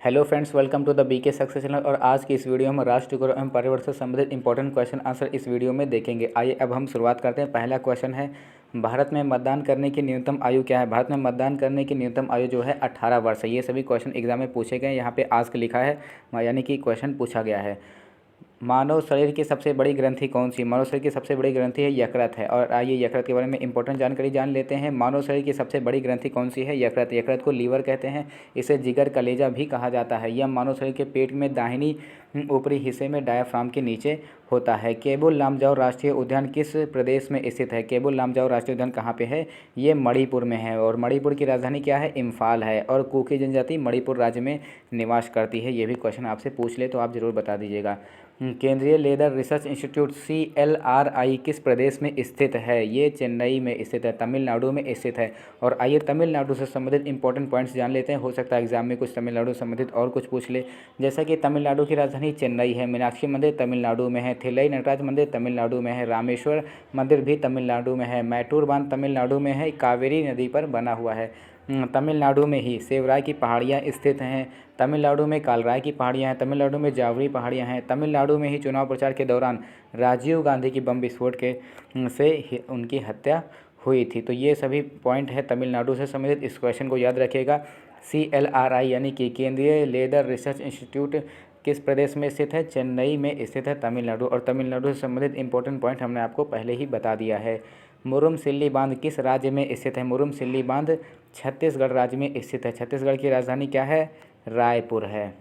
Hello friends, welcome to the BK success channel. और आज की इस वीडियो में राष्ट्र गुरु एवं पर्यावरण से संबंधित इंपॉर्टेंट क्वेश्चन आंसर इस वीडियो में देखेंगे। आइए अब हम शुरुआत करते हैं। पहला क्वेश्चन है, भारत में मतदान करने की न्यूनतम आयु क्या है। भारत में मतदान करने की न्यूनतम आयु जो है 18 वर्ष है। ये सभी क्वेश्चन एग्जाम में पूछे गए, यहाँ पे आस्क लिखा है, यानी कि क्वेश्चन पूछा गया है। मानव शरीर की सबसे बड़ी ग्रंथि कौन सी। मानव शरीर की सबसे बड़ी ग्रंथि है यकृत है। और आइए यकृत के बारे में इंपॉर्टेंट जानकारी जान लेते हैं। मानव शरीर की सबसे बड़ी ग्रंथि कौन सी है। यकृत। यकृत को लीवर कहते हैं, इसे जिगर कलेजा भी कहा जाता है। यह मानव शरीर के पेट में दाहिनी ऊपरी हिस्से में डायाफ्राम के नीचे होता है। केबुल लामजाओ राष्ट्रीय उद्यान किस प्रदेश में स्थित है। केबुल लामजाओ राष्ट्रीय उद्यान कहाँ पे है, ये मणिपुर में है। और मणिपुर की राजधानी क्या है, इम्फाल है। और कुकी जनजाति मणिपुर राज्य में निवास करती है। ये भी क्वेश्चन आपसे पूछ ले तो आप ज़रूर बता दीजिएगा। केंद्रीय लेदर रिसर्च इंस्टीट्यूट CLRI किस प्रदेश में स्थित है। ये चेन्नई में स्थित है, तमिलनाडु में स्थित है। और आइए तमिलनाडु से संबंधित इंपॉर्टेंट पॉइंट्स जान लेते हैं। हो सकता है एग्जाम में कुछ तमिलनाडु से संबंधित और कुछ पूछ ले। जैसा कि तमिलनाडु की राजधानी चेन्नई है, मीनाक्षी मंदिर तमिलनाडु में है, थिल्लई नटराज मंदिर तमिलनाडु में है, रामेश्वर मंदिर भी तमिलनाडु में है, मैटूर बांध तमिलनाडु में है, कावेरी नदी पर बना हुआ है। तमिलनाडु में ही सेवराय की पहाड़ियाँ स्थित हैं। तमिलनाडु में कालराय की पहाड़ियाँ हैं। तमिलनाडु में जावरी पहाड़ियाँ हैं। तमिलनाडु में ही चुनाव प्रचार के दौरान राजीव गांधी की बम विस्फोट के से उनकी हत्या हुई थी। तो ये सभी पॉइंट है तमिलनाडु से संबंधित। इस क्वेश्चन को याद रखिएगा। CLRI यानी कि केंद्रीय लेदर रिसर्च इंस्टीट्यूट किस प्रदेश में स्थित है, चेन्नई में स्थित है, तमिलनाडु। और तमिलनाडु से संबंधित इंपॉर्टेंट पॉइंट हमने आपको पहले ही बता दिया है। मुरुम-सिल्ली बांध किस राज्य में स्थित है। मुरुम-सिल्ली बांध छत्तीसगढ़ राज्य में स्थित है। छत्तीसगढ़ की राजधानी क्या है, रायपुर है।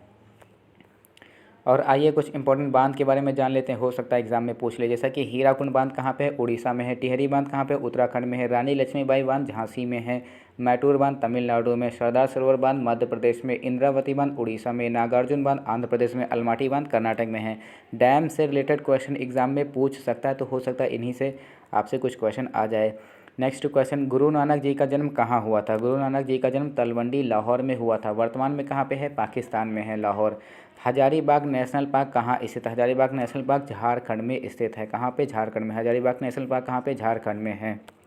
और आइए कुछ इंपॉर्टेंट बांध के बारे में जान लेते हैं, हो सकता है एग्जाम में पूछ ले। जैसा कि हीराकुंड बांध कहाँ पे है, उड़ीसा में है। टिहरी बांध कहाँ पे, उत्तराखंड में है। रानी लक्ष्मीबाई बांध झांसी में है। मैटूर बांध तमिलनाडु में। सरदार सरोवर बांध मध्य प्रदेश में। इंद्रावती बांध उड़ीसा में। नागार्जुन बांध आंध्र प्रदेश में। अलमाटी बांध कर्नाटक में है। डैम से रिलेटेड क्वेश्चन एग्जाम में पूछ सकता है, तो हो सकता है इन्हीं से आपसे कुछ क्वेश्चन आ जाए। नेक्स्ट क्वेश्चन, गुरु नानक जी का जन्म कहाँ हुआ था। गुरु नानक जी का जन्म तलवंडी लाहौर में हुआ था। वर्तमान में कहाँ पे है, पाकिस्तान में है, लाहौर। हजारीबाग नेशनल पार्क कहाँ स्थित है। हजारीबाग नेशनल पार्क झारखंड में स्थित है। कहाँ पे, झारखंड में। हजारीबाग नेशनल पार्क कहाँ पे, झारखंड में है।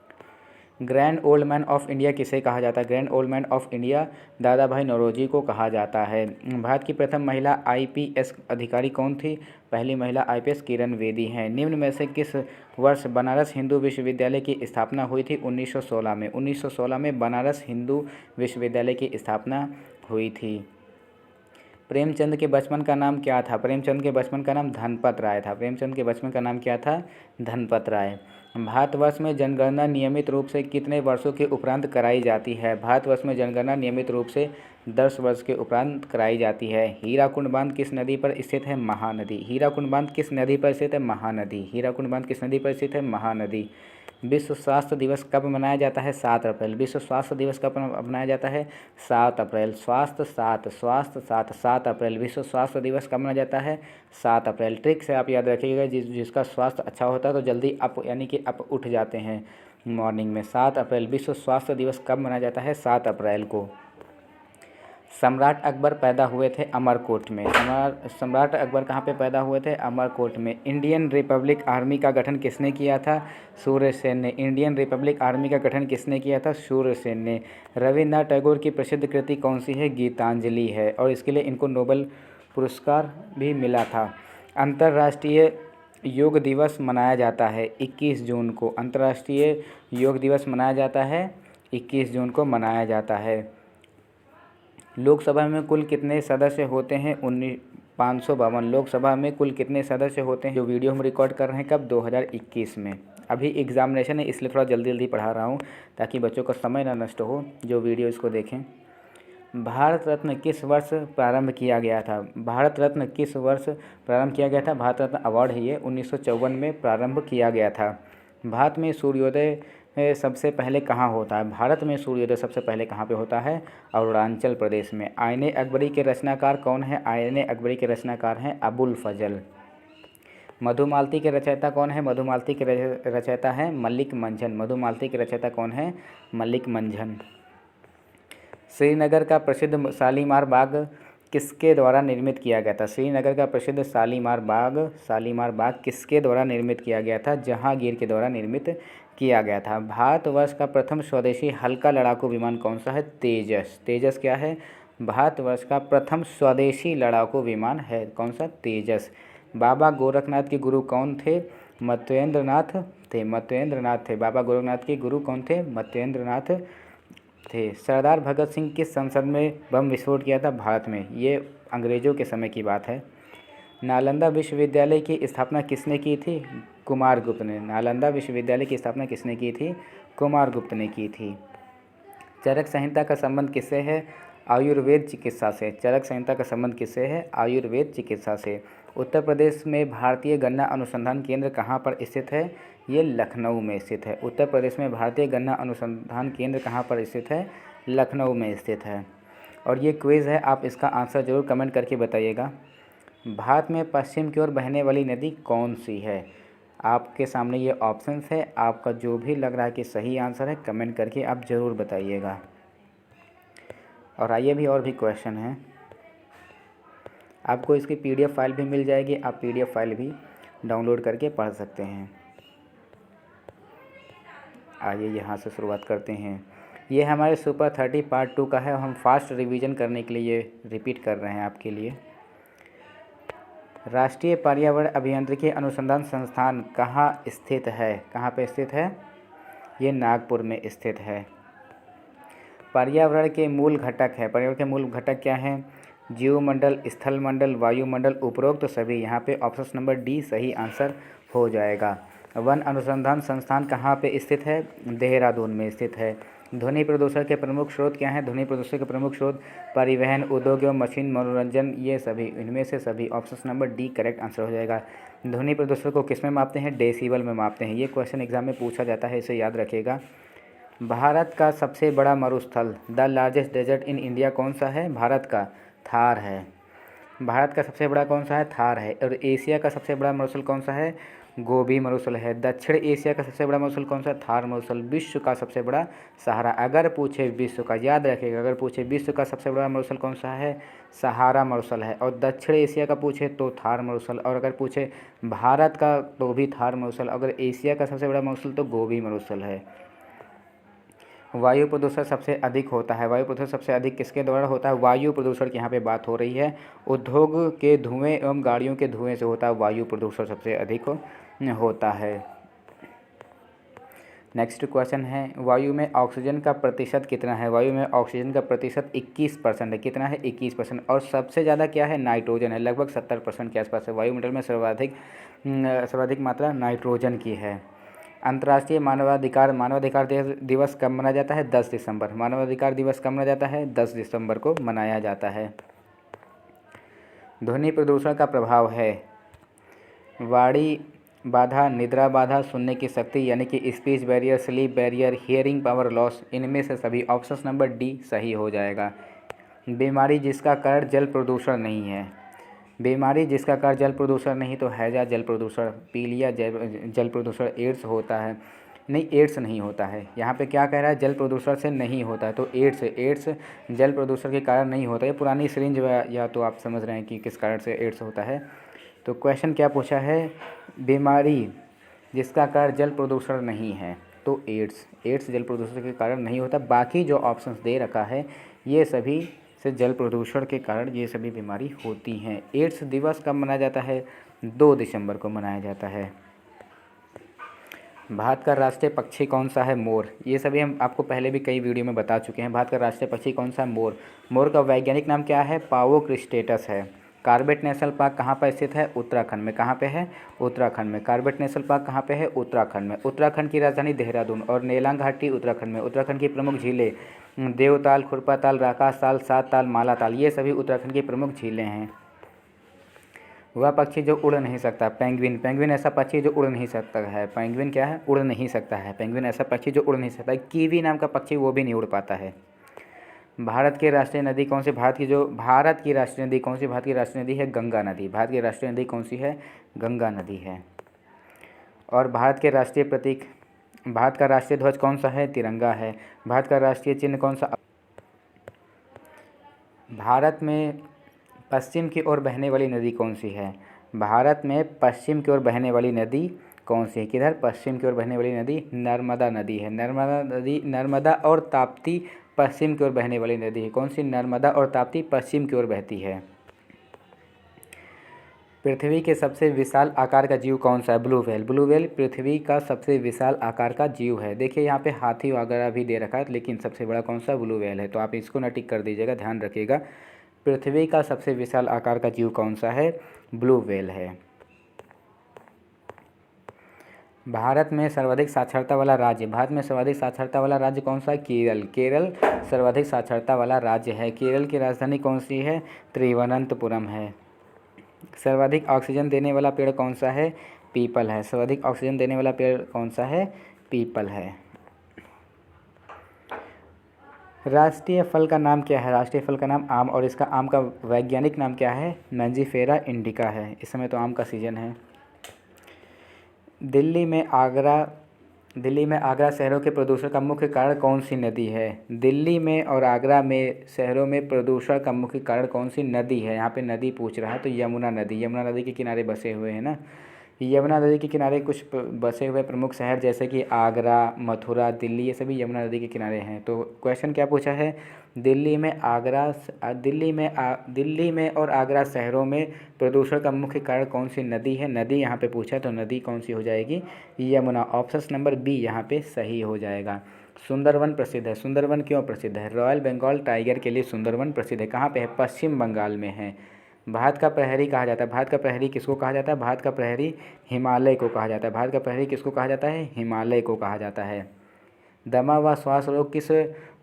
Grand old man of India किसे कहा जाता है। Grand old man of India दादा भाई नौरोजी को कहा जाता है। भारत की प्रथम महिला IPS अधिकारी कौन थी। पहली महिला IPS किरण बेदी हैं। निम्न में से किस वर्ष बनारस हिंदू विश्वविद्यालय की स्थापना हुई थी। 1916 में। 1916 में बनारस हिंदू विश्वविद्यालय की स्थापना हुई थी। प्रेमचंद के बचपन का नाम क्या था। प्रेमचंद के बचपन का नाम धनपत राय था। प्रेमचंद के बचपन का नाम क्या था, धनपत राय। भारतवर्ष में जनगणना नियमित रूप से कितने वर्षों के उपरांत कराई जाती है। भारतवर्ष में जनगणना नियमित रूप से 10 वर्ष के उपरांत कराई जाती है। हीराकुंड बांध किस नदी पर स्थित है, महानदी। हीराकुंड बांध किस नदी पर स्थित है, महानदी। हीराकुंड बांध किस नदी पर स्थित है, महानदी। विश्व स्वास्थ्य दिवस कब मनाया जाता है, 7 अप्रैल। विश्व स्वास्थ्य दिवस कब मनाया जाता है, 7 अप्रैल। स्वास्थ्य 7 अप्रैल। विश्व स्वास्थ्य दिवस कब मनाया जाता है, 7 अप्रैल। ट्रिक से आप याद रखिएगा, जिसका स्वास्थ्य अच्छा होता है तो जल्दी अप यानी कि अप उठ जाते हैं मॉर्निंग में। 7 अप्रैल विश्व स्वास्थ्य दिवस कब मनाया जाता है, 7 अप्रैल को। सम्राट अकबर पैदा हुए थे अमरकोट में। सम्राट अकबर कहाँ पे पैदा हुए थे, अमरकोट में। इंडियन रिपब्लिक आर्मी का गठन किसने किया था, सूर्यसेन ने। इंडियन रिपब्लिक आर्मी का गठन किसने किया था, सूर्यसेन ने। रविन्द्रनाथ टैगोर की प्रसिद्ध कृति कौन सी है, गीतांजलि है। और इसके लिए इनको नोबेल पुरस्कार भी मिला था। अंतर्राष्ट्रीय योग दिवस मनाया जाता है 21 जून को। अंतर्राष्ट्रीय योग दिवस मनाया जाता है 21 जून को मनाया जाता है। लोकसभा में कुल कितने सदस्य होते हैं, 552। लोकसभा में कुल कितने सदस्य होते हैं। जो वीडियो हम रिकॉर्ड कर रहे हैं कब, 2021 में। अभी एग्जामिनेशन है इसलिए थोड़ा जल्दी जल्दी पढ़ा रहा हूँ ताकि बच्चों का समय ना नष्ट हो जो वीडियो इसको देखें। भारत रत्न किस वर्ष प्रारंभ किया गया था। भारत रत्न किस वर्ष प्रारंभ किया गया था। भारत रत्न अवार्ड है ये 1954 में प्रारंभ किया गया था। भारत में सूर्योदय सबसे पहले कहाँ होता है। भारत में सूर्योदय सबसे पहले कहाँ पे होता है, अरुणाचल प्रदेश में। आईने अकबरी के रचनाकार कौन है। आईने अकबरी के रचनाकार हैं अबुल फजल। मधुमालती के रचयिता कौन है। मधुमालती के रचयिता हैं मलिक मंझन। मधुमालती के रचयिता कौन है, मलिक मंझन। श्रीनगर का प्रसिद्ध शालीमार बाग किसके द्वारा निर्मित किया गया था। श्रीनगर का प्रसिद्ध शालीमार बाग किसके द्वारा निर्मित किया गया था, जहांगीर के द्वारा निर्मित किया गया था। भारतवर्ष का प्रथम स्वदेशी हल्का लड़ाकू विमान कौन सा है, तेजस। तेजस क्या है, भारतवर्ष का प्रथम स्वदेशी लड़ाकू विमान है कौन सा? तेजस। बाबा गोरखनाथ के गुरु कौन थे? मत्स्येंद्रनाथ थे। बाबा गोरखनाथ के गुरु कौन थे? मत्स्येंद्रनाथ थे। सरदार भगत सिंह किस संसद में बम विस्फोट किया था? भारत में। ये अंग्रेज़ों के समय की बात है। नालंदा विश्वविद्यालय की स्थापना किसने की थी? कुमारगुप्त ने। नालंदा विश्वविद्यालय की स्थापना किसने की थी? कुमारगुप्त ने की थी। चरक संहिता का संबंध किससे है? आयुर्वेद चिकित्सा से। चरक संहिता का संबंध किससे है? आयुर्वेद चिकित्सा से। उत्तर प्रदेश में भारतीय गन्ना अनुसंधान केंद्र कहाँ पर स्थित है? ये लखनऊ में स्थित है। उत्तर प्रदेश में भारतीय गन्ना अनुसंधान केंद्र कहाँ पर स्थित है? लखनऊ में स्थित है। और ये क्विज़ है, आप इसका आंसर ज़रूर कमेंट करके बताइएगा। भारत में पश्चिम की ओर बहने वाली नदी कौन सी है? आपके सामने ये ऑप्शंस है, आपका जो भी लग रहा है कि सही आंसर है कमेंट करके आप ज़रूर बताइएगा। और आइए भी और भी क्वेश्चन हैं, आपको इसकी PDF फाइल भी मिल जाएगी, आप PDF फाइल भी डाउनलोड करके पढ़ सकते हैं। आइए यहाँ से शुरुआत करते हैं। ये हमारे सुपर 30 पार्ट 2 का है, हम फास्ट रिवीजन करने के लिए ये रिपीट कर रहे हैं आपके लिए। राष्ट्रीय पर्यावरण अभियांत्रिकी अनुसंधान संस्थान कहाँ स्थित है? कहाँ पे स्थित है? ये नागपुर में स्थित है। पर्यावरण के मूल घटक है, पर्यावरण के मूल घटक क्या हैं? जीवमंडल, स्थलमंडल, वायुमंडल, उपरोक्त सभी। यहाँ पे ऑप्शन नंबर डी सही आंसर हो जाएगा। वन अनुसंधान संस्थान कहाँ पे स्थित है? देहरादून में स्थित है। ध्वनि प्रदूषण के प्रमुख स्रोत क्या हैं? ध्वनि प्रदूषण के प्रमुख स्रोत परिवहन, उद्योग एवं मशीन, मनोरंजन, ये सभी, इनमें से सभी। Option number D correct answer हो जाएगा। ध्वनि प्रदूषण को किस में मापते हैं? डेसिबल में मापते हैं। ये क्वेश्चन एग्जाम में पूछा जाता है, इसे याद रखिएगा। भारत का सबसे बड़ा मरुस्थल, the largest desert in India कौन सा है? भारत का थार है। भारत का सबसे बड़ा कौन सा है? थार है। और एशिया का सबसे बड़ा मरुस्थल कौन सा है? गोबी मरुस्थल है। दक्षिण एशिया का सबसे बड़ा मरुस्थल कौन सा? थार मरुस्थल। विश्व का सबसे बड़ा सहारा, अगर पूछे विश्व का, याद रखिएगा, अगर पूछे विश्व का सबसे बड़ा मरुस्थल कौन सा है? सहारा मरुस्थल है। और दक्षिण एशिया का पूछे तो थार मरुस्थल, और अगर पूछे भारत का तो भी थार मरुस्थल, अगर एशिया का सबसे बड़ा मरुस्थल तो गोबी मरुस्थल है। वायु प्रदूषण सबसे अधिक होता है, वायु प्रदूषण सबसे अधिक किसके द्वारा होता है? वायु प्रदूषण की यहाँ पे बात हो रही है। उद्योग के धुएं एवं गाड़ियों के धुएं से होता है वायु प्रदूषण सबसे अधिक होता है। नेक्स्ट क्वेश्चन है, वायु में ऑक्सीजन का प्रतिशत कितना है? वायु में ऑक्सीजन का प्रतिशत 21% है। कितना है? 21%। और सबसे ज़्यादा क्या है? नाइट्रोजन है, लगभग 70% के आसपास है। वायुमंडल में सर्वाधिक मात्रा नाइट्रोजन की है। अंतर्राष्ट्रीय मानवाधिकार दिवस कब मनाया जाता है? 10 दिसंबर। मानवाधिकार दिवस कब मनाया जाता है? 10 दिसंबर को मनाया जाता है। ध्वनि प्रदूषण का प्रभाव है वाणी बाधा, निद्रा बाधा, सुनने की शक्ति यानी कि speech barrier, sleep barrier, hearing power loss, इनमें से सभी। ऑप्शन नंबर डी सही हो जाएगा। बीमारी जिसका कारण जल प्रदूषण नहीं है, बीमारी जिसका कारण जल प्रदूषण नहीं तो हैजा जल प्रदूषण, पीलिया जल प्रदूषण, एड्स होता है। नहीं, एड्स नहीं होता है। यहाँ पे क्या कह रहा है? जल प्रदूषण से नहीं होता है, तो एड्स जल प्रदूषण के कारण नहीं होता है। पुरानी सिरिंज या तो आप समझ रहे हैं कि किस कारण से एड्स होता है। तो क्वेश्चन क्या पूछा है? बीमारी जिसका कारण जल प्रदूषण नहीं है तो एड्स जल प्रदूषण के कारण नहीं होता। बाकी जो ऑप्शंस दे रखा है ये सभी से जल प्रदूषण के कारण ये सभी बीमारी होती हैं। एड्स दिवस कब मनाया जाता है? 2 दिसंबर को मनाया जाता है। भारत का राष्ट्रीय पक्षी कौन सा है? मोर। ये सभी हम आपको पहले भी कई वीडियो में बता चुके हैं। भारत का राष्ट्रीय पक्षी कौन सा है? मोर। मोर का वैज्ञानिक नाम क्या है? पावो क्रिस्टेटस है। कॉर्बेट नेशनल पार्क कहाँ पर स्थित है? उत्तराखंड में। कहाँ पे है? उत्तराखंड में। कॉर्बेट नेशनल पार्क कहाँ पे है? उत्तराखंड में। उत्तराखंड की राजधानी देहरादून। और नेलांग घाटी उत्तराखंड में। उत्तराखंड की प्रमुख झीलें देवताल, खुरपाताल, राकास ताल, सात ताल, माला ताल, ये सभी उत्तराखंड की प्रमुख झीलें हैं। वह पक्षी जो उड़ नहीं सकता, पेंगुइन। पेंगुइन ऐसा पक्षी जो उड़ नहीं सकता है। पेंगुइन क्या है? उड़ नहीं सकता है। पेंगुइन ऐसा पक्षी जो उड़ नहीं सकता है। कीवी नाम का पक्षी, वो भी नहीं उड़ पाता है। भारत की राष्ट्रीय नदी कौन सी? भारत की राष्ट्रीय नदी कौन सी? भारत की राष्ट्रीय नदी है गंगा नदी। भारत की राष्ट्रीय नदी कौन सी है? गंगा नदी है। और भारत के राष्ट्रीय प्रतीक, भारत का राष्ट्रीय ध्वज कौन सा है? तिरंगा है। भारत का राष्ट्रीय चिन्ह कौन सा? भारत में पश्चिम की ओर बहने वाली नदी कौन सी है? भारत में पश्चिम की ओर बहने वाली नदी कौन सी है? किधर? पश्चिम की ओर बहने वाली नदी नर्मदा नदी है। नर्मदा और ताप्ती पश्चिम की ओर बहने वाली नदी है? कौन सी? नर्मदा और ताप्ती पश्चिम की ओर बहती है। पृथ्वी के सबसे विशाल आकार का जीव कौन सा है? Blue whale. ब्लू व्हेल पृथ्वी का सबसे विशाल आकार का जीव है। देखिए यहाँ पे हाथी वगैरह भी दे रखा है, लेकिन सबसे बड़ा कौन सा? ब्लू व्हेल है। तो आप इसको ना टिक कर दीजिएगा, ध्यान रखिएगा। पृथ्वी का सबसे विशाल आकार का जीव कौन सा है? ब्लू व्हेल है। भारत में सर्वाधिक साक्षरता वाला राज्य, भारत में सर्वाधिक साक्षरता वाला राज्य कौन सा है? केरल। केरल सर्वाधिक साक्षरता वाला राज्य है। केरल की राजधानी कौन सी है? तिरुवनंतपुरम है। सर्वाधिक ऑक्सीजन देने वाला पेड़ कौन सा है? पीपल है। सर्वाधिक ऑक्सीजन देने वाला पेड़ कौन सा है? पीपल है। राष्ट्रीय फल का नाम क्या है? राष्ट्रीय फल का नाम आम, और इसका आम का वैज्ञानिक नाम क्या है? मैंजीफेरा इंडिका है। इस समय तो आम का सीजन है। दिल्ली में आगरा शहरों के प्रदूषण का मुख्य कारण कौन सी नदी है? दिल्ली में और आगरा में शहरों में प्रदूषण का मुख्य कारण कौन सी नदी है? यहाँ पे नदी पूछ रहा है, तो यमुना नदी। यमुना नदी के किनारे बसे हुए हैं ना। यमुना नदी के किनारे कुछ बसे हुए प्रमुख शहर जैसे कि आगरा, मथुरा, दिल्ली, ये सभी यमुना नदी के किनारे हैं। तो क्वेश्चन क्या पूछा है? दिल्ली में और आगरा शहरों में प्रदूषण का मुख्य कारण कौन सी नदी है? नदी यहाँ पे पूछा, तो नदी कौन सी हो जाएगी? यमुना। ऑप्शन नंबर बी यहाँ पे सही हो जाएगा। सुंदरवन प्रसिद्ध है। सुंदरवन क्यों प्रसिद्ध है? रॉयल बंगाल टाइगर के लिए सुंदरवन प्रसिद्ध है। कहाँ पे है? पश्चिम बंगाल में है। भारत का प्रहरी कहा जाता है। भारत का प्रहरी किसको कहा जाता है? भारत का प्रहरी हिमालय को कहा जाता है। भारत का प्रहरी किसको कहा जाता है? हिमालय को कहा जाता है। दमा व श्वास रोग किस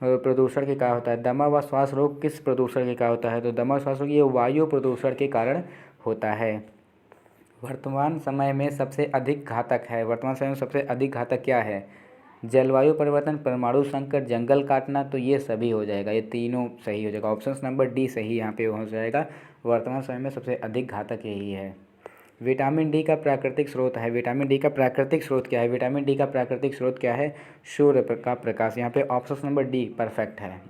प्रदूषण के कारण होता है? दमा व श्वास रोग किस प्रदूषण के कारण होता है? तो दमा श्वास रोग ये वायु प्रदूषण के कारण होता है। वर्तमान समय में सबसे अधिक घातक है। वर्तमान समय में सबसे अधिक घातक क्या है? जलवायु परिवर्तन, परमाणु संकट, जंगल काटना। तो ये सभी हो जाएगा, ये तीनों सही हो जाएगा। ऑप्शन नंबर डी सही यहाँ पे हो जाएगा। वर्तमान समय में सबसे अधिक घातक यही है। विटामिन डी का प्राकृतिक स्रोत है। विटामिन डी का प्राकृतिक स्रोत क्या है? विटामिन डी का प्राकृतिक स्रोत क्या है? सूर्य का प्रकाश। यहाँ पे ऑप्शन नंबर डी परफेक्ट है।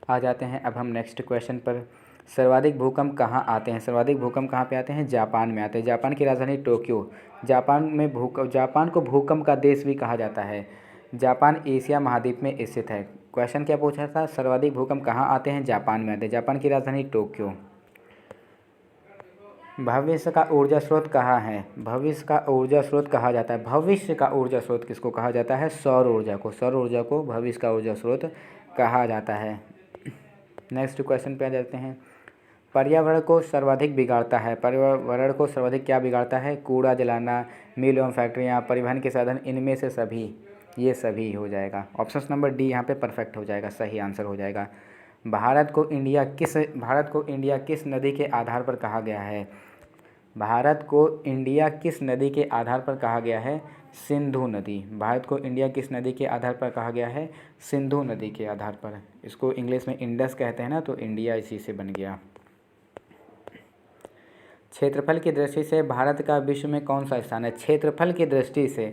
आ जाते हैं अब हम नेक्स्ट क्वेश्चन पर। सर्वाधिक भूकंप कहाँ आते हैं? सर्वाधिक भूकंप कहाँ पे आते हैं? जापान में आते हैं। जापान की राजधानी टोक्यो। जापान को भूकंप का देश भी कहा जाता है। जापान एशिया महाद्वीप में स्थित है। क्वेश्चन क्या पूछा था? सर्वाधिक भूकंप कहाँ आते हैं? जापान में आते हैं। जापान की राजधानी टोक्यो। भविष्य का ऊर्जा स्रोत कहाँ है? भविष्य का ऊर्जा स्रोत कहा जाता है। भविष्य का ऊर्जा स्रोत किसको कहा जाता है? सौर ऊर्जा को। सौर ऊर्जा को भविष्य का ऊर्जा स्रोत कहा जाता है। नेक्स्ट क्वेश्चन पे आ जाते हैं। पर्यावरण को सर्वाधिक बिगाड़ता है। पर्यावरण को सर्वाधिक क्या बिगाड़ता है? कूड़ा जलाना, मिल एवं फैक्ट्रियाँ, परिवहन के साधन, इनमें से सभी, ये सभी हो जाएगा। ऑप्शन नंबर डी यहाँ पे परफेक्ट हो जाएगा, सही आंसर हो जाएगा। भारत को इंडिया किस नदी के आधार पर कहा गया है? भारत को इंडिया किस नदी के आधार पर कहा गया है? सिंधु नदी। भारत को इंडिया किस नदी के आधार पर कहा गया है? सिंधु नदी के आधार पर। इसको इंग्लिश में इंडस कहते हैं ना, तो इंडिया इसी से बन गया। क्षेत्रफल की दृष्टि से भारत का विश्व में कौन सा स्थान है? क्षेत्रफल की दृष्टि से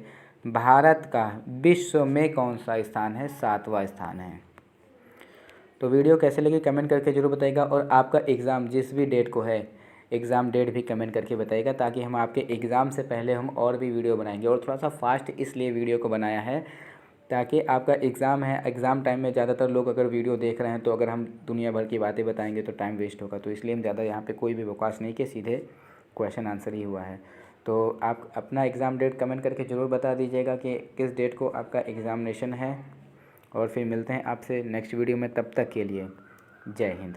भारत का विश्व में कौन सा स्थान है? 7वां स्थान है। तो वीडियो कैसे लगी कमेंट करके ज़रूर बताइएगा, और आपका एग्ज़ाम जिस भी डेट को है, एग्ज़ाम डेट भी कमेंट करके बताइएगा, ताकि हम आपके एग्ज़ाम से पहले हम और भी वीडियो बनाएंगे। और थोड़ा सा फास्ट इसलिए वीडियो को बनाया है ताकि आपका एग्ज़ाम है, एग्ज़ाम टाइम में ज़्यादातर लोग अगर वीडियो देख रहे हैं तो अगर हम दुनिया भर की बातें बताएंगे तो टाइम वेस्ट होगा। तो इसलिए हम ज़्यादा यहाँ पे कोई भी बकवास नहीं किए, सीधे क्वेश्चन आंसर ही हुआ है। तो आप अपना एग्ज़ाम डेट कमेंट करके ज़रूर बता दीजिएगा कि किस डेट को आपका एग्ज़ामिनेशन है। और फिर मिलते हैं आपसे नेक्स्ट वीडियो में, तब तक के लिए जय हिंद।